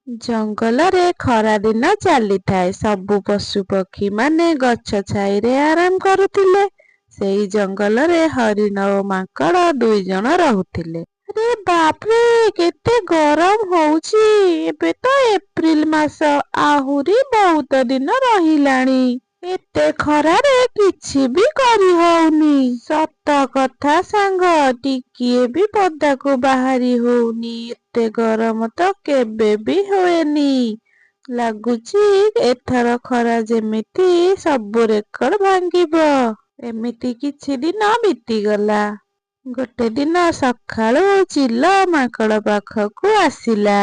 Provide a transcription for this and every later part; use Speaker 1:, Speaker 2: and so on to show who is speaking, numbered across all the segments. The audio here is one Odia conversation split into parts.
Speaker 1: ଜଙ୍ଗଲରେ ଖରା ଦିନ ଚାଲିଥାଏ। ସବୁ ପଶୁ ପକ୍ଷୀ ମାନେ ଗଛ ଛାଇରେ ଆରାମ କରୁଥିଲେ। ସେଇ ଜଙ୍ଗଲରେ ହରିଣ ଓ ମାଙ୍କଡ଼ ଦୁଇ ଜଣ ରହୁଥିଲେ। ଆରେ ବାପରେ, କେତେ ଗରମ ହଉଛି! ଏବେ ତ ଏପ୍ରିଲ ମାସ, ଆହୁରି ବହୁତ ଦିନ ରହିଲାଣି। ଏତେ ଖରାରେ କିଛି ବି କରି ହଉନି। ସତ କଥା ସାଙ୍ଗ, ଟିକିଏ ବି ପଦାକୁ ବାହାରି ହଉନି। ଏତେ ଗରମ ତ କେବେ ବି ହୁଏନି। ଲାଗୁଛି ଏଥର ଖରା ଯେମିତି ସବୁ ରେକର୍ଡ ଭାଙ୍ଗିବ। ଏମିତି କିଛି ଦିନ ବିତିଗଲା। ଗୋଟେ ଦିନ ସକାଳୁ ଚିଲ ମାଙ୍କଡ଼ ପାଖକୁ ଆସିଲା।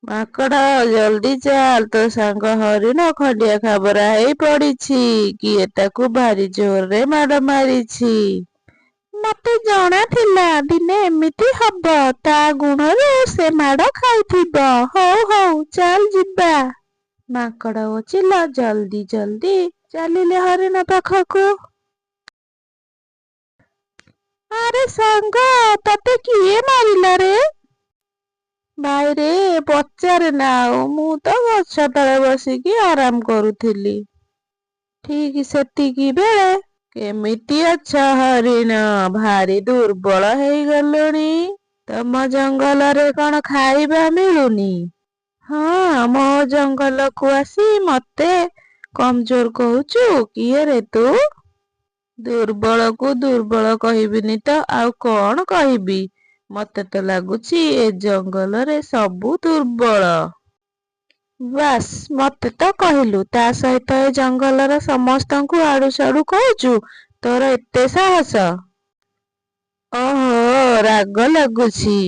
Speaker 1: ମାଙ୍କଡ଼, ଜଲ୍ଦି ଚାଲ, ତୋ ସାଙ୍ଗ ହରିଣ ଖଣ୍ଡିଆ ଖାବରା ହେଇ ପଡ଼ିଛି। କିଏ ତାକୁ ଭାରି ଜୋରରେ ମାଡ଼ ମାରିଛି। ମତେ ଜଣା ଥିଲା ଦିନେ ଏମିତି ହବ। ତା ଗୁଣରୁ ସେ ମାଡ଼ ଖାଇଥିବ। ହଉ ହଉ, ଚାଲ ଯିବା। ମାଙ୍କଡ଼ ଓ ଚିଲ ଜଲ୍ଦି ଜଲ୍ଦି ଚାଲିଲେ ହରିଣ ପାଖକୁ। ଆରେ ସାଙ୍ଗ, ତତେ କିଏ ମାରିଲା ରେ? ଭାଇରେ, ପଚାରେ ନା ଆଉ। ମୁଁ ତ ଗଛ ତଳେ ବସିକି ଆରାମ କରୁଥିଲି। ଠିକ ସେତିକି ବେଳେ, କେମିତି ଅଛ ହରିଣ? ଭାରି ଦୁର୍ବଳ ହେଇଗଲୁଣି। ତମ ଜଙ୍ଗଲରେ କଣ ଖାଇବା ମିଳୁନି? ହଁ, ମୋ ଜଙ୍ଗଲକୁ ଆସି ମତେ କମଜୋର କହୁଛୁ? କିଏ ରେ ତୁ? ଦୁର୍ବଳକୁ ଦୁର୍ବଳ କହିବିନି ତ ଆଉ କଣ କହିବି? ମତେ ତ ଲାଗୁଛି ଏ ଜଙ୍ଗଲରେ ସବୁ ଦୁର୍ବଳ। ବାସ୍, ମତେ ତ କହିଲୁ, ତା ସହିତ ଏ ଜଙ୍ଗଲର ସମସ୍ତଙ୍କୁ ଆଡୁ ସାଡୁ କହୁଛୁ। ତୋର ଏତେ ସାହସ? ଓହୋ, ରାଗ ଲାଗୁଛି।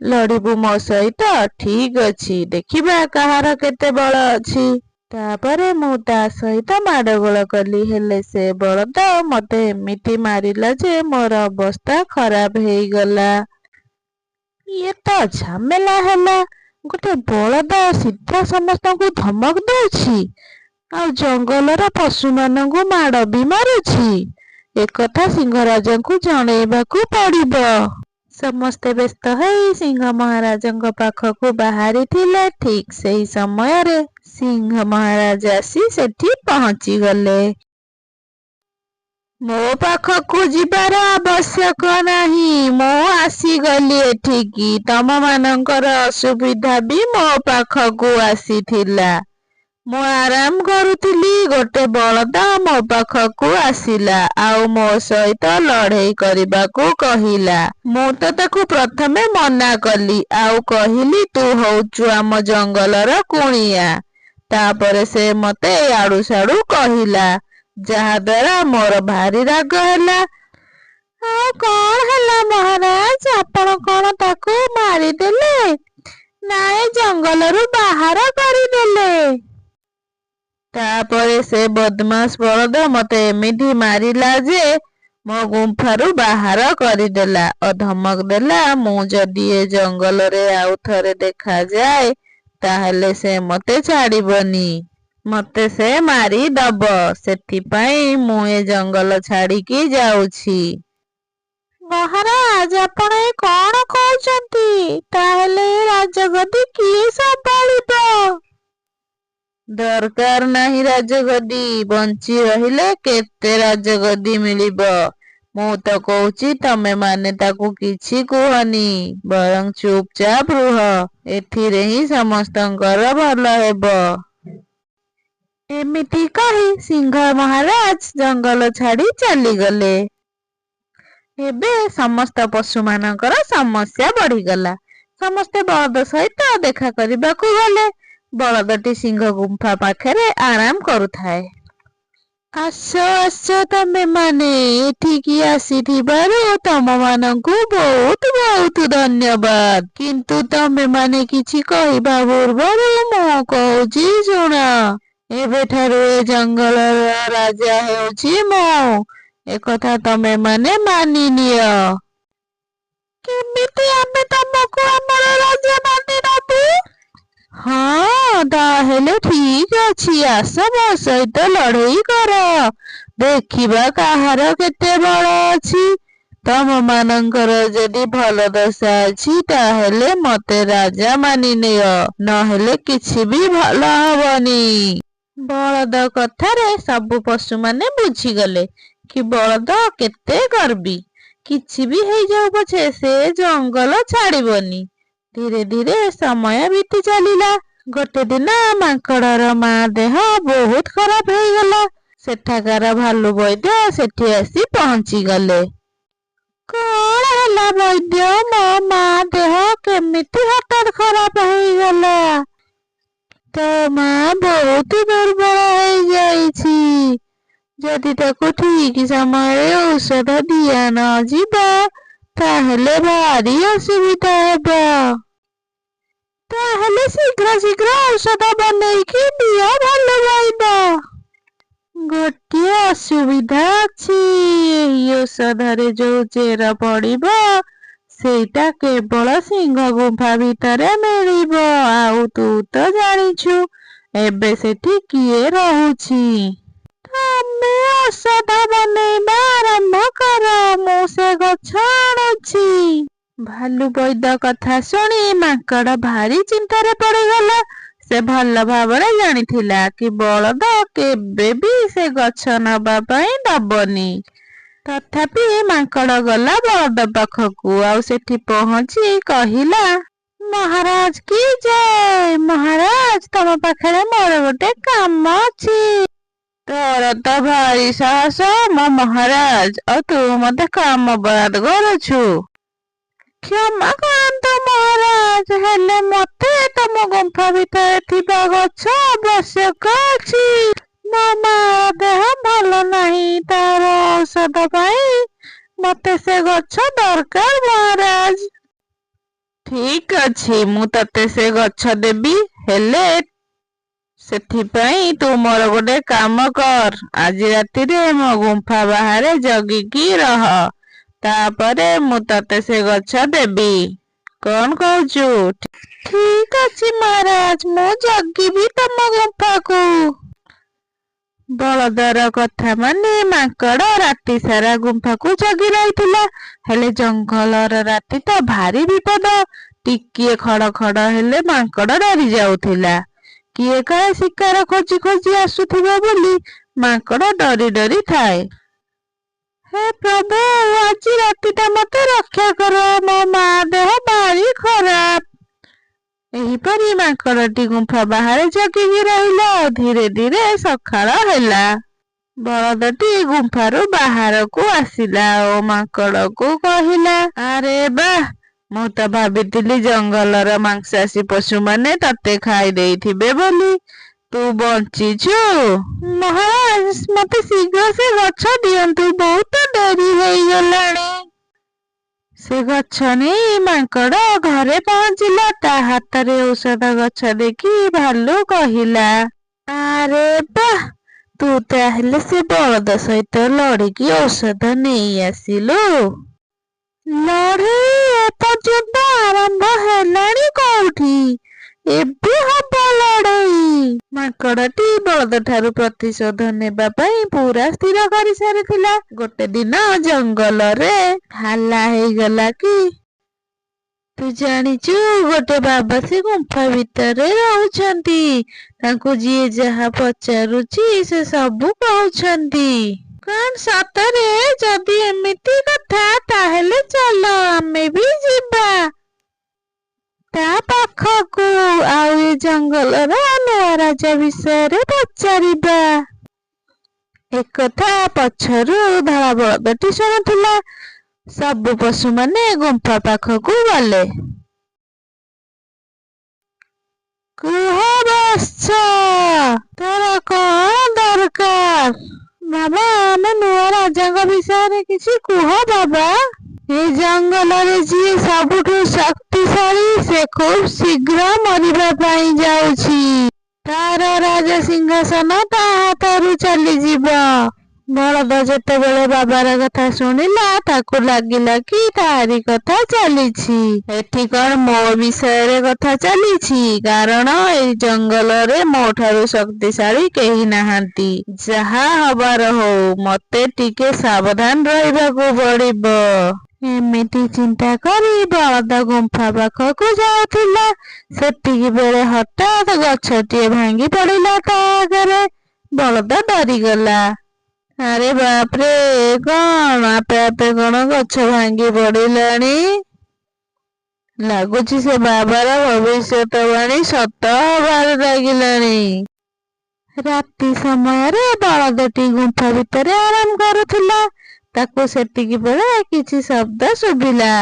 Speaker 1: ଲଢିବୁ ମୋ ସହିତ? ଠିକ ଅଛି, ଦେଖିବା କାହାର କେତେ ବଳ ଅଛି। ତାପରେ ମୁଁ ତା ସହିତ ମାଡଗୋଳ କଲି। ହେଲେ ସେ ବଳଦ ମତେ ଏମିତି ମାରିଲା ଯେ ମୋର ଅବସ୍ଥା ଖରାପ ହେଇଗଲା। ଇଏ ତ ଝାମେଲା ହେଲା। ଗୋଟେ ବଳଦ ସିଧା ସମସ୍ତଙ୍କୁ ଧମକ ଦଉଛି, ଆଉ ଜଙ୍ଗଲର ପଶୁମାନଙ୍କୁ ମାଡ଼ ବି ମାରୁଛି। ଏକଥା ସିଂହରାଜଙ୍କୁ ଜଣେଇବାକୁ ପଡ଼ିବ। ସମସ୍ତେ ବ୍ୟସ୍ତ ହୋଇ ସିଂହ ମହାରାଜଙ୍କ ପାଖକୁ ବାହାରିଥିଲେ। ଠିକ ସେହି ସମୟରେ ସିଂହ ମହାରାଜ ଆସି ସେଠି ପହଞ୍ଚିଗଲେ। ମୋ ପାଖକୁ ଯିବାର ଆବଶ୍ୟକ ନାହିଁ। ମୁଁ ଆସିଗଲି ଏଠିକି। ତମମାନଙ୍କର ଅସୁବିଧା ବି ମୋ ପାଖକୁ ଆସିଥିଲା। ମୁଁ ଆରାମ କରୁଥିଲି, ଗୋଟେ ବଳଦ ମୋ ପାଖକୁ ଆସିଲା ଆଉ ମୋ ସହିତ ଲଢ଼େଇ କରିବାକୁ କହିଲା। ମୁଁ ତ ତାକୁ ପ୍ରଥମେ ମନା କଲି, ଆଉ କହିଲି ତୁ ହଉଛୁ ଆମ ଜଙ୍ଗଲର କୁଣିଆ। ତାପରେ ସେ ମତେ ଆଡୁ ସାଡୁ କହିଲା, ଯାହା ଦ୍ୱାରା ମୋର ଭାରି ରାଗ ହେଲା। ଆଉ କଣ ହେଲା ମହାରାଜ? ଆପଣ କଣ ତାକୁ ମାରିଦେଲେ? ନାଇଁ, ଜଙ୍ଗଲରୁ ବାହାର କରିଦେଲେ। ତାପରେ ସେ ବଦମାସ ବଳଦ ମତେ ଏମିତି ମାରିଲା ଯେ ମୋ ଗୁମ୍ଫାରୁ ବାହାର କରିଦେଲା ଓ ଧମକ ଦେଲା, ମୁଁ ଯଦି ଏ ଜଙ୍ଗଲରେ ଆଉ ଥରେ ଦେଖାଯାଏ, ତାହେଲେ ସେ ମତେ ଛାଡ଼ିବନି। ମତେ ସେ ମାରିଦବ। ସେଥିପାଇଁ ମୁଁ ଏ ଜଙ୍ଗଲ ଛାଡ଼ିକି ଯାଉଛି। ମହାରାଜ, ଆପଣ ଏ କଣ କହୁଛନ୍ତି? ତାହେଲେ ଏ ରାଜଗଦି କିଏ ସମ୍ଭାଳିବ? ଦରକାର ନାହିଁ ରାଜଗଦି। ବଞ୍ଚି ରହିଲେ କେତେ ରାଜଗଦି ମିଳିବ। ମୁଁ ତ କହୁଛି ତମେ ମାନେ ତାକୁ କିଛି କୁହନି, ବରଂ ଚୁପଚାପ ରୁହ। ଏଥିରେ ହିଁ ସମସ୍ତଙ୍କର ଭଲ ହେବ। ଏମିତି କହି ସିଂହ ମହାରାଜ ଜଙ୍ଗଲ ଛାଡ଼ି ଚାଲିଗଲେ। ଏବେ ସମସ୍ତ ପଶୁମାନଙ୍କର ସମସ୍ୟା ବଢିଗଲା। ସମସ୍ତେ ବଳଦ ସହିତ ଦେଖା କରିବାକୁ ଗଲେ। ବଳଦଟି ସିଂହ ଗୁମ୍ଫା ପାଖରେ ଆରାମ କରୁଥାଏ। ଆସ ଆସ, ତମେ ମାନେ ଏଠିକି ଆସିଥିବାରୁ ତମ ମାନଙ୍କୁ ବହୁତ ବହୁତ ଧନ୍ୟବାଦ। କିନ୍ତୁ ତମେ ମାନେ କିଛି କହିବା ପୂର୍ବରୁ ମୁଁ କହୁଛି ଶୁଣ। ଏବେଠାରୁ ଏ ଜଙ୍ଗଲର ରାଜା ହେଉଛି ମୁଁ। ଏକଥା ତମେ ମାନେ ମାନିନିଅ। କେମିତି ଆମେ ତମକୁ ଆମର ରାଜା ମାନି ନବୁ? ହଁ, ତାହେଲେ ଠିକ ଅଛି। ଆସ ମୋ ସହିତ ଲଢ଼େଇ କର। ଦେଖିବା କାହାର କେତେ ବଳ ଅଛି। ତମ ମାନଙ୍କର ଯଦି ଭଲ ଦଶା ଅଛି ତାହେଲେ ମତେ ରାଜା ମାନି ନିଅ, ନହେଲେ କିଛି ବି ଭଲ ହବନି। ବଳଦ କଥାରେ ସବୁ ପଶୁମାନେ ବୁଝିଗଲେ କି ବଳଦ କେତେ ଗର୍ବୀ। କିଛି ବି ହେଇଯାଉ ପଛେ ସେ ଜଙ୍ଗଲ ଛାଡିବନି। ଧୀରେ ଧୀରେ ସମୟ ବିତି ଚାଲିଲା। ଗୋଟେ ଦିନ ମାଙ୍କଡର ମା ଦେହ ବହୁତ ଖରାପ ହେଇଗଲା। ସେଠାକାର ଭାଲୁ ବୈଦ୍ୟ ସେଠି ଆସି ପହଞ୍ଚିଗଲେ। କଣ ହେଲା ବୈଦ୍ୟ? ମୋ ମା ଦେହ କେମିତି ହଠାତ୍ ଖରାପ ହେଇଗଲା? ତୋ ମା ବହୁତ ଦୁର୍ବଳ ହେଇଯାଇଛି। ଯଦି ତାକୁ ଠିକ ସମୟରେ ଔଷଧ ଦିଆ ନ ଯିବ ତାହେଲେ ଭାରି ଅସୁବିଧା ହେବ। ତାହେଲେ ଶୀଘ୍ର ଶୀଘ୍ର ଔଷଧ ବନେଇକି ଦିଅ ଭଲ ବୈଦ୍ୟ। ଗୋଟିଏ ଅସୁବିଧା ଅଛି। ଏହି ଔଷଧରେ ଯୋଉ ଚେର ପଡିବ ସେଇଟା କେବଳ ସିଂହ ଗୁମ୍ଫା ଭିତରେ ମିଳିବ। ଆଉ ତୁ ତ ଜାଣିଛୁ ଏବେ ସେଠି କିଏ ରହୁଛି। ତମେ ଔଷଧ ବନେଇବା ଆରମ୍ଭ କର, ମୁଁ ସେ ଗଛ ଆଣୁଛି। ଭାଲୁ ବୈଦ୍ୟ କଥା ଶୁଣି ମାଙ୍କଡ ଭାରି ଚିନ୍ତାରେ ପଡିଗଲା। ସେ ଭଲ ଭାବରେ ଜାଣିଥିଲା କି ବଳଦ କେବେ ବି ସେ ଗଛ ନବା ପାଇଁ ଦବନି। ତଥାପି ମାଙ୍କଡ ଗଲା ବଳଦ ପାଖକୁ ଆଉ ସେଠି ପହଞ୍ଚି କହିଲା, ମହାରାଜ କି ଜୟ। ମହାରାଜ, ତମ ପାଖରେ ମୋର ଗୋଟେ କାମ ଅଛି। ତୋର ତ ଭାରି ସାହସ ମୋ ମହାରାଜ, ଆଉ ତୁ ମତେ କାମ ବରାଦ କରୁଛୁ। କ୍ଷମା କରନ୍ତୁ ମହାରାଜ, ହେଲେ ମତେ ତମ ଗୁମ୍ଫା ଭିତରେ ଥିବା ଗଛ ଆବଶ୍ୟକ ଅଛି। ମୋ ମା ଦେହ ଭଲ ନାହିଁ, ତାର ଔଷଧ ପାଇଁ ମତେ ସେ ଗଛ ଦରକାର ମହାରାଜ। ଠିକ ଅଛି, ମୁଁ ତତେ ସେ ଗଛ ଦେବି, ହେଲେ ସେଥିପାଇଁ ତୁ ମୋର ଗୋଟେ କାମ କର। ଆଜି ରାତିରେ ମୋ ଗୁମ୍ଫା ବାହାରେ ଜଗିକି ରହ, ତାପରେ ମୁଁ ତତେ ସେ ଗଛ ଦେବି। କଣ କହୁଛୁ? ଠିକ ଅଛି ମହାରାଜ, ମୁଁ ଜଗିବି ତମ ଗୁମ୍ଫାକୁ। ବଳଦର କଥା ମାନି ମାଙ୍କଡ ରାତି ସାରା ଗୁମ୍ଫାକୁ ଜଗି ରହିଥିଲା। ହେଲେ ଜଙ୍ଗଲର ରାତି ତ ଭାରି ବିପଦ। ଟିକିଏ ଖଡ ଖଡ ହେଲେ ମାଙ୍କଡ ଡରି ଯାଉଥିଲା। କିଏ କାଳେ ଶିକାର ଖୋଜି ଖୋଜି ଆସୁଥିବ ବୋଲି ମାଙ୍କଡ ଡରି ଡରି ଥାଏ। ହେ ପ୍ରଭୁ, ଆଜି ରାତିଟା ମତେ ରକ୍ଷା କର, ମୋ ମା ଦେହ ଭାରି ଖରାପ। ଏହିପରି ମାଙ୍କଡଟି ଗୁମ୍ଫା ବାହାରେ ଜଗିକି ରହିଲା। ଧୀରେ ଧୀରେ ସକାଳ ହେଲା। ବଳଦଟି ଗୁମ୍ଫାରୁ ବାହାରକୁ ଆସିଲା ଓ ମାଙ୍କଡକୁ କହିଲା, ଆରେ ବାଃ, ମୁଁ ତ ଭାବିଥିଲି ଜଙ୍ଗଲର ମାଂସାଶୀ ପଶୁମାନେ ତତେ ଖାଇ ଦେଇଥିବେ ବୋଲି। ତୁ ବଞ୍ଚିଛୁ। ମହାରାଜ, ମତେ ଶୀଘ୍ର ସେ ଗଛ ଦିଅନ୍ତୁ, ବହୁତ ଡେରି ହେଇଗଲାଣି। ସେ ଗଛ ନେଇ ମାଙ୍କଡ ଘରେ ପହଞ୍ଚିଲା। ତା ହାତରେ ଔଷଧ ଗଛ ଦେଖି ଭାଲୁ କହିଲା, ଆରେ ବାଃ, ତୁ ତାହେଲେ ସେ ବଳଦ ସହିତ ଲଢିକି ଔଷଧ ନେଇ ଆସିଲୁ। ଲଢେଇ ଏପର୍ଯ୍ୟନ୍ତ ଆରମ୍ଭ ହେଲାଣି କୋଉଠି? ଏବେ ହବ ଲଢେଇ। ମାଙ୍କଡଟି ବଳଦ ଠାରୁ ପ୍ରତିଶୋଧ ନେବା ପାଇଁ ପୁରା ସ୍ଥିର କରି ସାରିଥିଲା। ଗୋଟେ ଦିନ ଜଙ୍ଗଲରେ ହାଲ୍ଲା ହେଇଗଲା କି, ତୁ ଜାଣିଛୁ ଗୋଟେ ବାବା ସେ ଗୁମ୍ଫା ଭିତରେ ରହୁଛନ୍ତି। ତାଙ୍କୁ ଯିଏ ଯାହା ପଚାରୁଛି ସେ ସବୁ କହୁଛନ୍ତି। କଣ ସତରେ? ଯଦି ଏମିତି କଥା ତାହେଲେ ଚାଲ ଆମେ ବି ଯିବା ତା ପାଖକୁ, ଆଉ ଏ ଜଙ୍ଗଲର ନୂଆ ରାଜା ବିଷୟରେ ପଚାରିବା। ଏକଥା ପଛରୁ ଧଳା ବଳଦଟି ଶୁଣୁଥିଲା। ସବୁ ପଶୁମାନେ ଗୁମ୍ଫା ପାଖକୁ ଗଲେ। କୁହ ବତ୍ସ, ତୋର କଣ ଦରକାର? ବାବା, ଆମେ ନୂଆ ରାଜାଙ୍କ ବିଷୟରେ କିଛି କୁହ ବାବା। ଏ ଜଙ୍ଗଲରେ ଯିଏ ସବୁଠୁ ଶକ୍ତିଶାଳୀ ସେ ଖୁବ୍ ଶୀଘ୍ର ମରିବା ପାଇଁ ଯାଉଛି। ତାର ରାଜ ସିଂହାସନ ତା ହାତରୁ ଚାଲିଯିବ। ବଳଦ ଯେତେବେଳେ ବାବାର କଥା ଶୁଣିଲା ତାକୁ ଲାଗିଲା କି ତାରି କଥା ଚାଲିଛି। ଏଠି କଣ ମୋ ବିଷୟରେ କଥା ଚାଲିଛି? କାରଣ ଏଇ ଜଙ୍ଗଲରେ ମୋ ଠାରୁ ଶକ୍ତିଶାଳୀ କେହି ନାହାନ୍ତି। ଯାହା ହବାର ହଉ ମତେ ଟିକେ ସାବଧାନ ରହିବାକୁ ପଡିବ। ଏମିତି ଚିନ୍ତା କରି ବଳଦ ଗୁମ୍ଫା ପାଖକୁ ଯାଉଥିଲା। ସେତିକି ବେଳେ ହଠାତ୍ ଗଛଟିଏ ଭାଙ୍ଗି ପଡିଲା ତା ଆଗରେ। ବଳଦ ଡରିଗଲା। ଆରେ ବାପରେ, କଣ ଆପେ ଆପେ କଣ ଗଛ ଭାଙ୍ଗି ପଡିଲାଣି? ଲାଗୁଛି ସେ ବାବାର ଭବିଷ୍ୟତବାଣୀ ସତ ହବାରେ ଲାଗିଲାଣି। ରାତି ସମୟରେ ବଳଦଟି ଗୁମ୍ଫା ଭିତରେ ଆରାମ କରୁଥିଲା। ତାକୁ ସେତିକି ବେଳେ କିଛି ଶବ୍ଦ ଶୁଭିଲା।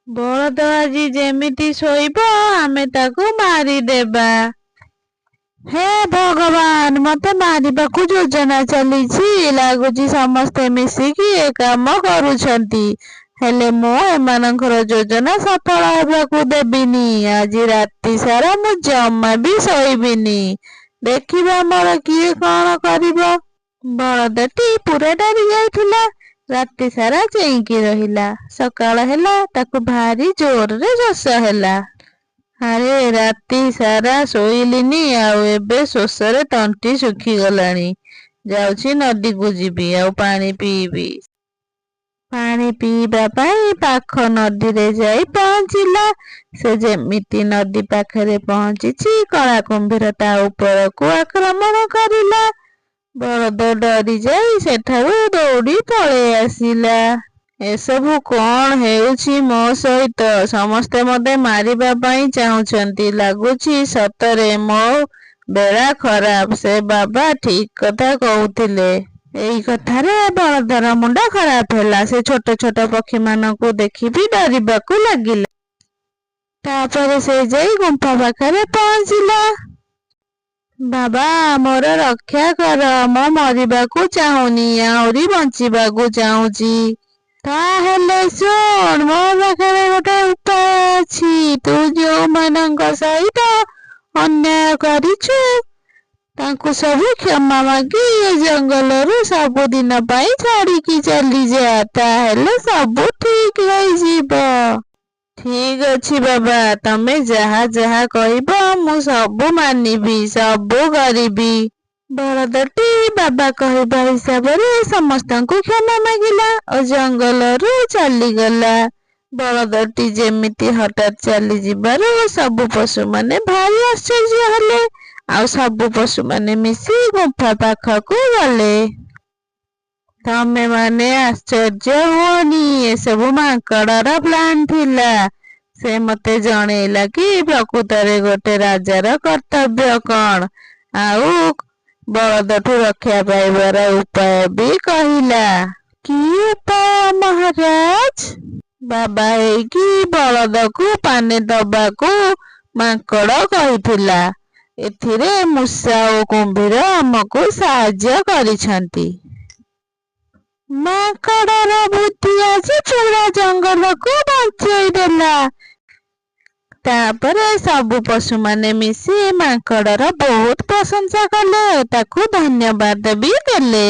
Speaker 1: ବଳଦ ଆଜି ଯେମିତି ଶୋଇବ ଆମେ ତାକୁ ମାରିଦେବା। ହେ ଭଗବାନ, ମତେ ମାରିବାକୁ ଯୋଜନା ଚାଲିଛି। ଲାଗୁଛି ସମସ୍ତେ ମିଶିକି ଏ କାମ କରୁଛନ୍ତି। ହେଲେ ମୁଁ ଏମାନଙ୍କର ଯୋଜନା ସଫଳ ହେବାକୁ ଦେବିନି। ଆଜି ରାତି ସାରା ମୁଁ ଜମା ବି ଶୋଇବିନି। ଦେଖିବା ମୋର କିଏ କଣ କରିବ। ବଳଦଟି ପୁରା ଡରି ଯାଇଥିଲା। ରାତି ସାରା ଚେଇଁକି ରହିଲା। ସକାଳ ହେଲା, ତାକୁ ଭାରି ଜୋରରେ ଶୋଷ ହେଲା। ଆରେ ରାତି ସାରା ଶୋଇଲିନି, ଆଉ ଏବେ ଶୋଷରେ ତଣ୍ଟି ଶୁଖିଗଲାଣି। ଯାଉଛି ନଦୀକୁ ଯିବି, ଆଉ ପାଣି ପିଇବି। ପାଣି ପିଇବା ପାଇଁ ପାଖ ନଦୀରେ ଯାଇ ପହଞ୍ଚିଲା। ସେ ଯେମିତି ନଦୀ ପାଖରେ ପହଞ୍ଚିଛି, କଳା କୁମ୍ଭୀର ତା ଉପରକୁ ଆକ୍ରମଣ କରିଲା। ବଳଦ ଡରି ଯାଇ ସେଠାରୁ ଦୌଡ଼ି ପଳେଇ ଆସିଲା। ଏସବୁ କଣ ହେଉଛି ମୋ ସହିତ? ସମସ୍ତେ ମତେ ମାରିବା ପାଇଁ ଚାହୁଁଛନ୍ତି। ଲାଗୁଛି ସତରେ ମୋ ବେଳା ଖରାପ। ସେ ବାବା ଠିକ କଥା କହୁଥିଲେ। ଏଇ କଥାରେ ବଳଦର ମୁଣ୍ଡ ଖରାପ ହେଲା। ସେ ଛୋଟ ଛୋଟ ପକ୍ଷୀମାନଙ୍କୁ ଦେଖି ବି ଡରିବାକୁ ଲାଗିଲା। ତାପରେ ସେ ଯାଇ ଗୁମ୍ଫା ପାଖରେ ପହଞ୍ଚିଲା। ବାବା, ମୋର ରକ୍ଷା କର। ମୁଁ ମରିବାକୁ ଚାହୁଁନି, ଆହୁରି ବଞ୍ଚିବାକୁ ଚାହୁଁଛି। ତାହେଲେ ଶୁଣ, ମୋ ପାଖରେ ଗୋଟେ ଉପାୟ ଅଛି। ତୁ ଯେଉଁମାନଙ୍କ ସହିତ ଅନ୍ୟାୟ କରିଛୁ ତାଙ୍କୁ ସବୁ କ୍ଷମା ମାଗି ଏ ଜଙ୍ଗଲରୁ ସବୁଦିନ ପାଇଁ ଛାଡିକି ଚାଲିଯା। ତାହେଲେ ସବୁ ଠିକ ହେଇଯିବ। ଠିକ ଅଛି ବାବା, ତମେ ଯାହା ଯାହା କହିବ ମୁଁ ସବୁ ମାନିବି, ସବୁ କରିବି। ବଳଦଟି ବାବା କହିବା ହିସାବରେ ସମସ୍ତଙ୍କୁ କ୍ଷମା ମାଗିଲା ଓ ଜଙ୍ଗଲରୁ ଚାଲିଗଲା। ବଳଦଟି ଯେମିତି ହଠାତ୍ ଚାଲିଯିବାରୁ ସବୁ ପଶୁମାନେ ଭାରି ଆଶ୍ଚର୍ଯ୍ୟ ହେଲେ। ଆଉ ସବୁ ପଶୁମାନେ ମିଶି ଗୁମ୍ଫା ପାଖକୁ ଗଲେ। ତମେମାନେ ଆଶ୍ଚର୍ଯ୍ୟ ହୁଅନି, ଏସବୁ ମାଙ୍କଡର ପ୍ଲାନ ଥିଲା। ସେ ମତେ ଜଣେଇଲା କି ପ୍ରକୃତରେ ଗୋଟେ ରାଜାର କର୍ତ୍ତବ୍ୟ କଣ, ଆଉ ବଳଦଠୁ ରକ୍ଷା ପାଇବାର ଉପାୟ ବି କହିଲା। କି ଉପାୟ ମହାରାଜ? ବାବା ହେଇକି ବଳଦକୁ ପାନେ ଦବାକୁ ମାଙ୍କଡ କହିଥିଲା। ଏଥିରେ ମୂଷା ଓ କୁମ୍ଭୀର ଆମକୁ ସାହାଯ୍ୟ କରିଛନ୍ତି। ମାଙ୍କଡର ବୁଦ୍ଧି ଆଜି ପୁରା ଜଙ୍ଗଲକୁ ବଞ୍ଚେଇ ଦେଲା। ତାପରେ ସବୁ ପଶୁମାନେ ମିଶି ମାଙ୍କଡର ବହୁତ ପ୍ରଶଂସା କଲେ ଓ ତାକୁ ଧନ୍ୟବାଦ ବି ଦେଲେ।